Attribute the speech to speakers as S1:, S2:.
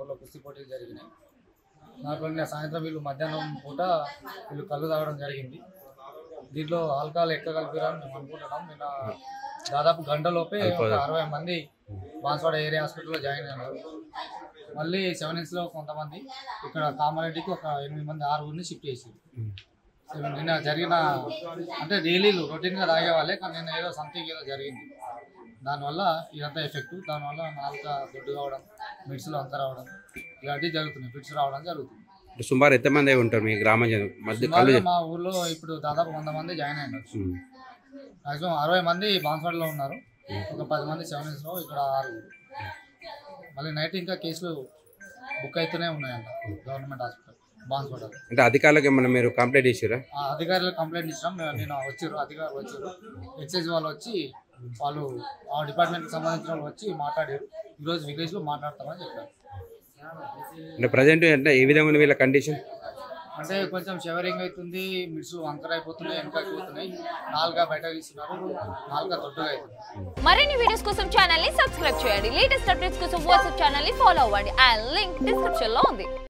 S1: ఊళ్ళో కుస్తీ పోటీలు జరిగినాయి. దాంట్లో సాయంత్రం వీళ్ళు మధ్యాహ్నం పూట వీళ్ళు కళ్ళు తాగడం జరిగింది. దీంట్లో ఆల్కహాల్ ఎక్కువ కలిపిరని మేము అనుకుంటున్నాం. నిన్న దాదాపు గంటలోపే ఒక 60 మంది బాన్స్వాడ ఏరియా హాస్పిటల్లో జాయిన్ అయినారు. మళ్ళీ 7Hలో కొంతమంది, ఇక్కడ కామారెడ్డికి ఒక 8 మంది 6 షిఫ్ట్ చేసారు. నిన్న జరిగిన అంటే డైలీ రొటీన్గా తాగే వాళ్ళే, కానీ నిన్న ఏదో సంథింగ్ ఏదో జరిగింది. దానివల్ల ఇదంతా ఎఫెక్ట్. దానివల్ల నాలుక దొడ్డు కావడం, మిడ్స్లో అంతా రావడం ఇలాంటివి జరుగుతున్నాయి. ఫిట్స్ రావడం జరుగుతుంది.
S2: సుమారు ఎంతమంది ఉంటారు మీ గ్రామ మధ్య?
S1: మా ఊర్లో ఇప్పుడు దాదాపు 100 మంది జాయిన్ అయినారు. మాక్సిమం 60 మంది బాన్స్వాడలో ఉన్నారు. ఒక 10 మంది 7Hలో, ఇక్కడ 6. మళ్ళీ నైట్ ఇంకా కేసులు బుక్ అవుతూనే ఉన్నాయంట గవర్నమెంట్ హాస్పిటల్ బాన్స్వాడ.
S2: అంటే అధికారులకు ఏమన్నా మీరు కంప్లైంట్ ఇచ్చారా?
S1: అధికారులకు కంప్లైంట్ ఇచ్చినాం. నేను వచ్చారు, అధికారులు వచ్చారు, ఎక్సైజ్ వాళ్ళు వచ్చి వాళ్ళు ఆ డిపార్ట్మెంట్కి సంబంధించిన వాళ్ళు వచ్చి మాట్లాడారు. ఈరోజు విలేజ్లో మాట్లాడతామని చెప్పారు.
S2: అంటే ప్రజెంట్ అంటే ఏ విధంగా ఉంది వీళ్ళ కండిషన్?
S1: అంటే కొంచెం షవరింగ్ అవుతుంది, మిడ్స్ వంకర అయిపోతున్నాయి, వెనకకి పోతున్నాయి, నాలుగా బయట తీస్తున్నారు, నాలుగా దొడ్డుగా అవుతుంది.
S3: మరిన్ని వీడియోస్ కోసం ఛానల్ ని సబ్స్క్రైబ్ చేయండి. లేటెస్ట్ అప్డేట్స్ కోసం వాట్సాప్ ఛానల్ ని ఫాలో అవ్వండి. ఆ లింక్ డిస్క్రిప్షన్ లో ఉంది.